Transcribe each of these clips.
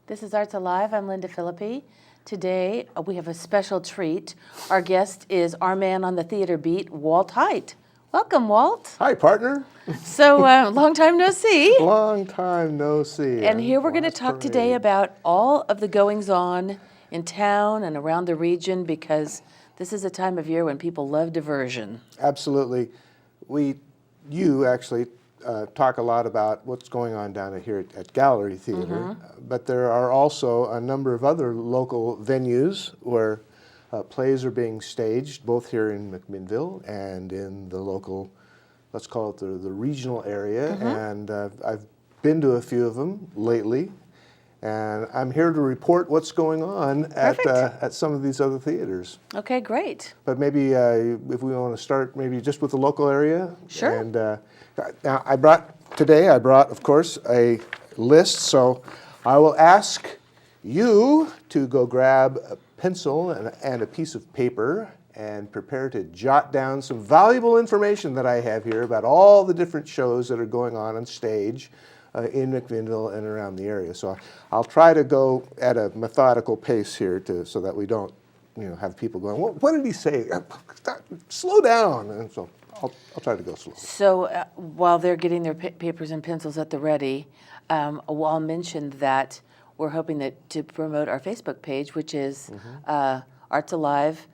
This is Arts Alive. I'm Linda Philippi. Today we have a special treat. Our guest is our man on the theater beat, Walt Haight. Welcome, Walt. Hi, partner. So, long time no see. Long time no see. And here we're going to talk today about all of the goings-on in town and around the region, because this is a time of year when people love diversion. Absolutely. You actually talk a lot about what's going on down here at Gallery Theater, but there are also a number of other local venues where plays are being staged, both here in McMinnville and in the local, let's call it the regional area, and I've been to a few of them lately, and I'm here to report what's going on at some of these other theaters. Okay, great. But maybe if we want to start maybe just with the local area. Sure. And now I brought, of course, a list, so I will ask you to go grab a pencil and a piece of paper and prepare to jot down some valuable information that I have here about all the different shows that are going on stage in McMinnville and around the area. So I'll try to go at a methodical pace here so that we don't, have people going, well, what did he say? Slow down. And so I'll try to go slow. So while they're getting their papers and pencils at the ready, I'll mention that we're hoping to promote our Facebook page, which is Arts Alive,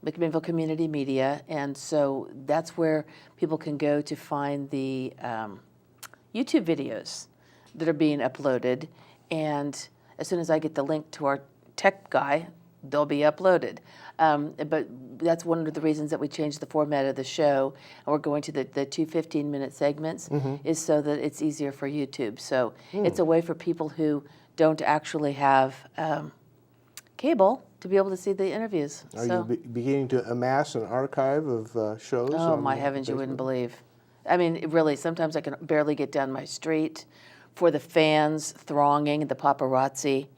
McMinnville Community Media, and so that's where people can go to find the YouTube videos that are being uploaded, and as soon as I get the link to our tech guy, they'll be uploaded. But that's one of the reasons that we changed the format of the show, and we're going to the two 15-minute segments, is so that it's easier for YouTube. So it's a way for people who don't actually have cable to be able to see the interviews. Are you beginning to amass an archive of shows? Oh, my heavens, you wouldn't believe. I mean, really, sometimes I can barely get down my street. For the fans thronging, the paparazzi,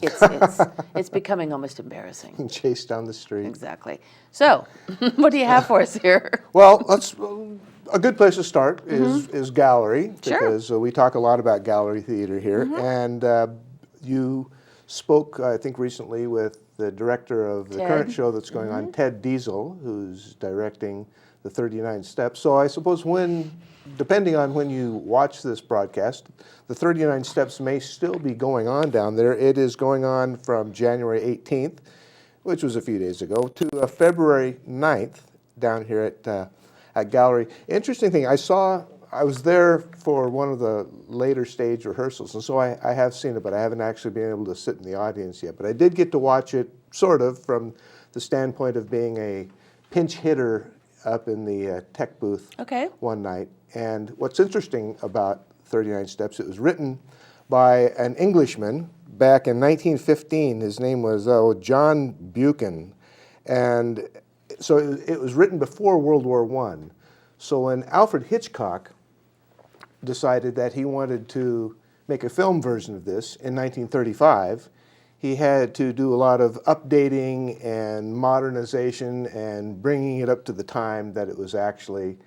it's becoming almost embarrassing. Chased down the street. Exactly. So, what do you have for us here? Well, a good place to start is gallery, because we talk a lot about gallery theater here. And you spoke, I think, recently with the director of the current show that's going on, Ted Diesel, who's directing the 39 Steps. So I suppose depending on when you watch this broadcast, the 39 Steps may still be going on down there. It is going on from January 18th, which was a few days ago, to February 9th down here at Gallery. Interesting thing, I was there for one of the later stage rehearsals, and so I have seen it, but I haven't actually been able to sit in the audience yet. But I did get to watch it sort of from the standpoint of being a pinch hitter up in the tech booth one night. And what's interesting about 39 Steps, it was written by an Englishman back in 1915. His name was John Buchan. And so it was written before World War I. So when Alfred Hitchcock decided that he wanted to make a film version of this in 1935, he had to do a lot of updating and modernization and bringing it up to the time that it was actually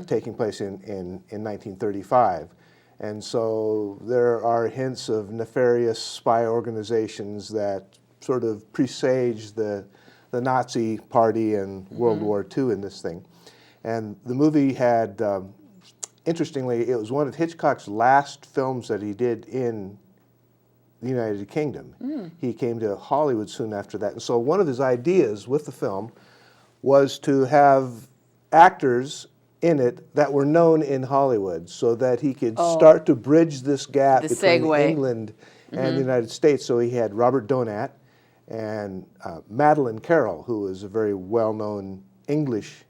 taking place in 1935. And so there are hints of nefarious spy organizations that sort of presage the Nazi Party and World War II in this thing. And the movie had, interestingly, it was one of Hitchcock's last films that he did in the United Kingdom. He came to Hollywood soon after that. And so one of his ideas with the film was to have actors in it that were known in Hollywood so that he could start to bridge this gap between England and the United States. So he had Robert Donat and Madeleine Carroll, who was a very well-known English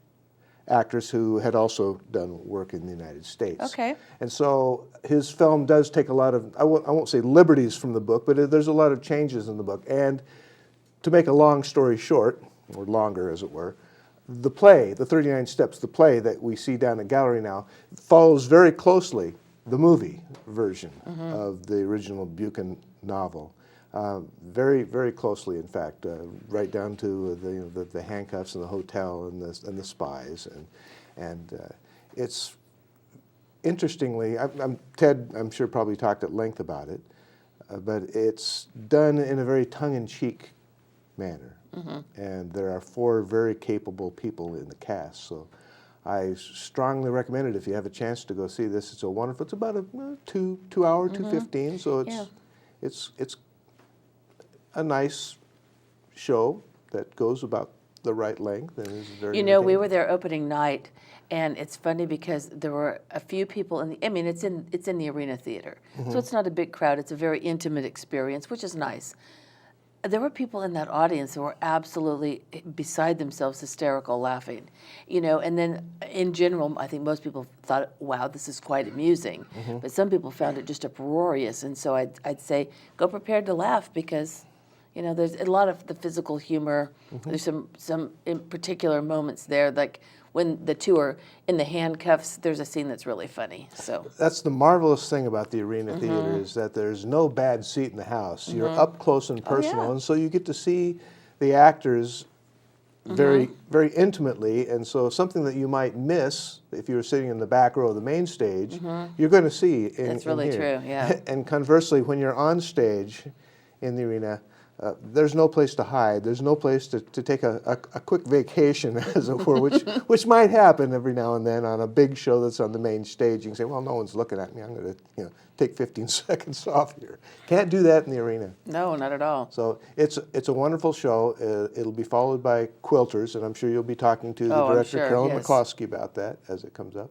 actress who had also done work in the United States. Okay. And so his film does take a lot of, I won't say liberties from the book, but there's a lot of changes in the book. And to make a long story short, or longer as it were, the play, the 39 Steps, the play that we see down at Gallery now, follows very closely the movie version of the original Buchan novel. Very, very closely, in fact, right down to the handcuffs and the hotel and the spies, and it's interestingly, Ted, I'm sure probably talked at length about it, but it's done in a very tongue-in-cheek manner, and there are 4 very capable people in the cast. So I strongly recommend it if you have a chance to go see this. It's a wonderful. It's about a 2-hour, 2:15. So it's a nice show that goes about the right length and is very. You know, we were there opening night, and it's funny because there were a few people in the. I mean, it's in the Arena Theater, so it's not a big crowd. It's a very intimate experience, which is nice. There were people in that audience who were absolutely beside themselves, hysterical, laughing, you know. And then, in general, I think most people thought, "Wow, this is quite amusing," but some people found it just uproarious. And so I'd say, go prepared to laugh because, you know, there's a lot of the physical humor. There's some in particular moments there, like when the two are in the handcuffs. There's a scene that's really funny. So that's the marvelous thing about the Arena Theater is that there's no bad seat in the house. You're up close and personal, and so you get to see the actors very, very intimately. And so something that you might miss if you were sitting in the back row of the main stage, you're going to see in that's really here. true. Yeah. And conversely, when you're on stage in the arena, there's no place to hide. There's no place to take a quick vacation, as it were, which might happen every now and then on a big show that's on the main stage. You can say, well, no one's looking at me. I'm going to take 15 seconds off here. Can't do that in the arena. No, not at all. So it's a wonderful show. It'll be followed by Quilters, and I'm sure you'll be talking to the director, Carolyn McCloskey, about that as it comes up.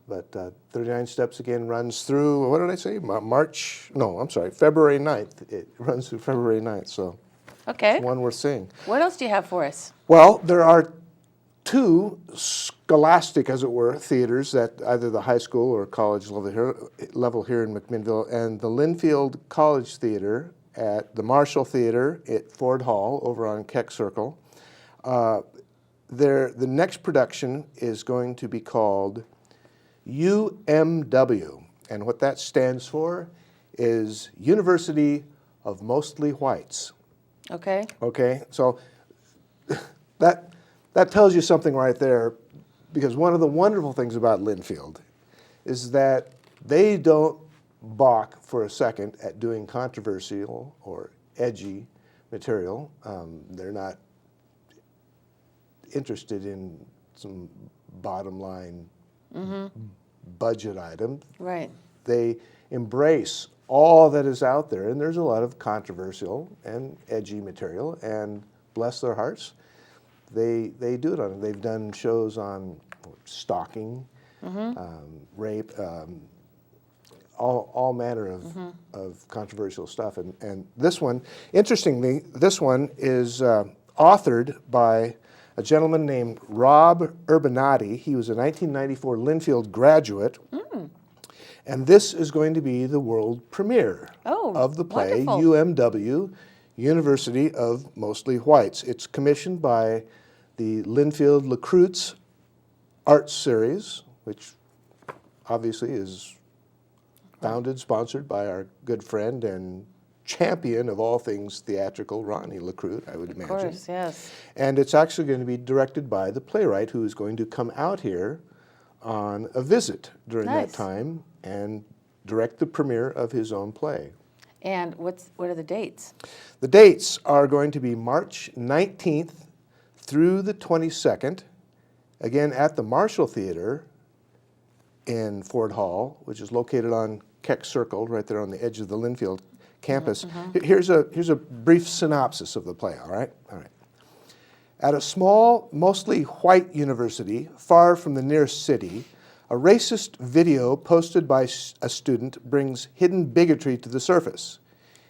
But 39 Steps again runs through, what did I say, February 9th. It runs through February 9th, so it's one worth seeing. What else do you have for us? Well, there are 2 scholastic, as it were, theaters at either the high school or college level here in McMinnville, and the Linfield College Theater at the Marshall Theater at Ford Hall over on Keck Circle. The next production is going to be called UMW, and what that stands for is University of Mostly Whites. Okay. Okay, so that tells you something right there, because one of the wonderful things about Linfield is that they don't balk for a second at doing controversial or edgy material. They're not interested in some bottom line budget item. Right. They embrace all that is out there, and there's a lot of controversial and edgy material, and bless their hearts, they do it on it. They've done shows on stalking, rape, all manner of controversial stuff. And this one, interestingly, this one is authored by a gentleman named Rob Urbanati. He was a 1994 Linfield graduate. And this is going to be the world premiere of the play, wonderful. UMW, University of Mostly Whites. It's commissioned by the Linfield Lacroutes Arts Series, which obviously is founded, sponsored by our good friend and champion of all things theatrical, Ronnie Lacroute, I would imagine. Of course, yes. And it's actually going to be directed by the playwright who is going to come out here on a visit during that time and direct the premiere of his own play. And what are the dates? The dates are going to be March 19th through the 22nd, again at the Marshall Theater in Ford Hall, which is located on Keck Circle, right there on the edge of the Linfield campus. Here's a brief synopsis of the play, all right? All right. At a small, mostly white university far from the nearest city, a racist video posted by a student brings hidden bigotry to the surface.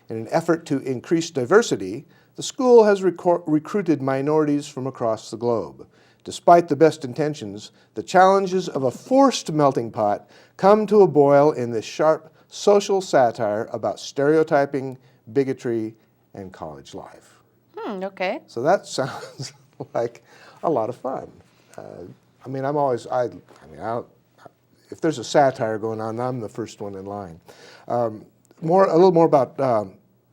In an effort to increase diversity, the school has recruited minorities from across the globe. Despite the best intentions, the challenges of a forced melting pot come to a boil in this sharp social satire about stereotyping, bigotry, and college life. Okay. So that sounds like a lot of fun. I mean, if there's a satire going on, I'm the first one in line. A little more about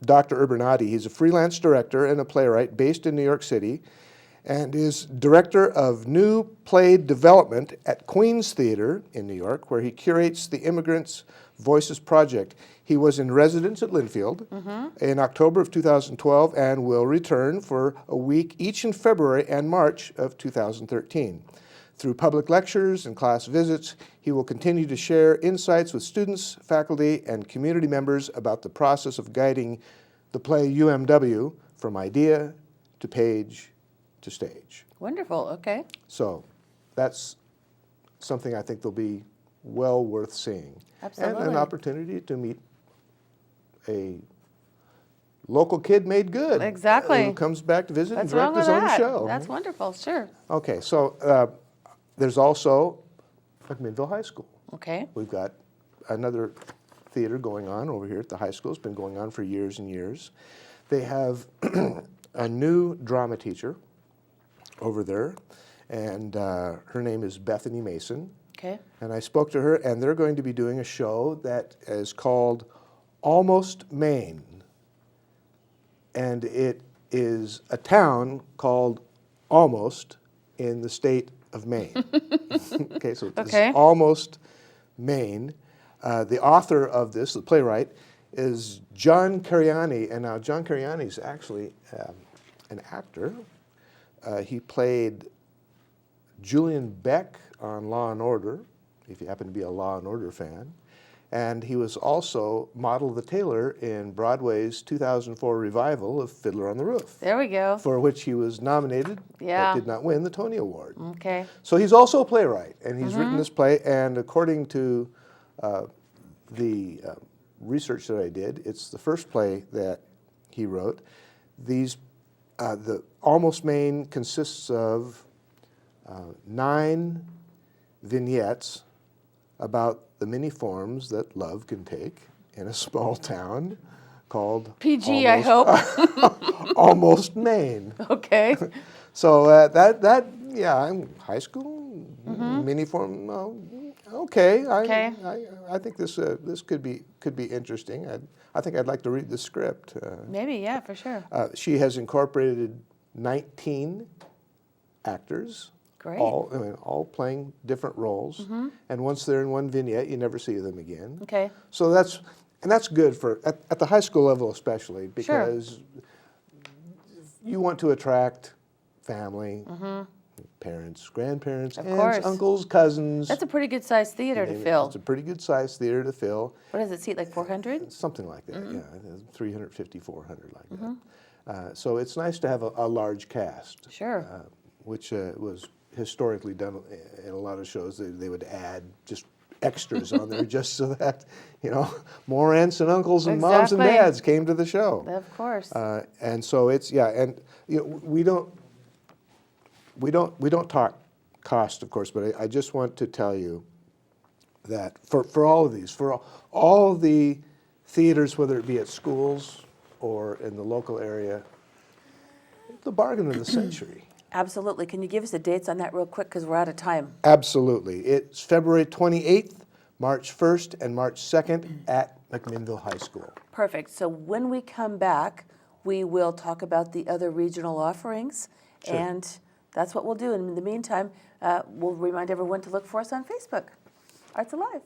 Dr. Urbanati. He's a freelance director and a playwright based in New York City, and is director of new play development at Queen's Theater in New York, where he curates the Immigrants' Voices Project. He was in residence at Linfield in October of 2012 and will return for a week each in February and March of 2013. Through public lectures and class visits, he will continue to share insights with students, faculty, and community members about the process of guiding the play UMW from idea to page to stage. Wonderful. Okay. So that's something I think will be well worth seeing. Absolutely. And an opportunity to meet a local kid made good. Exactly. Who comes back to visit What's and wrong direct with his own that? show. That's wonderful. Sure. Okay, so there's also McMinnville High School. Okay. We've got another theater going on over here at the high school. It's been going on for years and years. They have a new drama teacher over there, and her name is Bethany Mason. Okay. And I spoke to her, and they're going to be doing a show that is called Almost Maine. And it is a town called Almost in the state of Maine. Okay, so it's Almost Maine. The author of this, the playwright, is John Cariani. And now John Cariani is actually an actor. He played Julian Beck on Law and Order, if you happen to be a Law and Order fan. And he was also Model the Tailor in Broadway's 2004 revival of Fiddler on the Roof. There we go. For which he was nominated, but did not win the Tony Award. Okay. So he's also a playwright, and he's written this play, and according to the research that I did, it's the first play that he wrote. The Almost Maine consists of 9 vignettes about the many forms that love can take in a small town called PG, I hope. Almost Maine. Okay. So I'm high school, mini form. Okay. I think this could be interesting. I think I'd like to read the script. Maybe, yeah, for sure. She has incorporated 19 actors. Great. All playing different roles, and once they're in one vignette, you never see them again. Okay. So that's good for at the high school level especially, because you want to attract family, parents, grandparents, aunts, uncles, cousins. That's a pretty good sized theater to fill. It's a pretty good sized theater to fill. What does it seat, like 400? Something like that, yeah, 350, 400 like that. So it's nice to have a large cast. Sure. Which was historically done in a lot of shows. They would add just extras on there just so that, more aunts and uncles and moms and dads came to the show. Of course. And so it's, and we don't talk cost, of course, but I just want to tell you that for all of these, for all the theaters, whether it be at schools or in the local area, the bargain of the century. Absolutely. Can you give us the dates on that real quick, because we're out of time? Absolutely. It's February 28th, March 1st, and March 2nd at McMinnville High School. Perfect. So when we come back, we will talk about the other regional offerings, and that's what we'll do. And in the meantime, we'll remind everyone to look for us on Facebook. Arts Alive.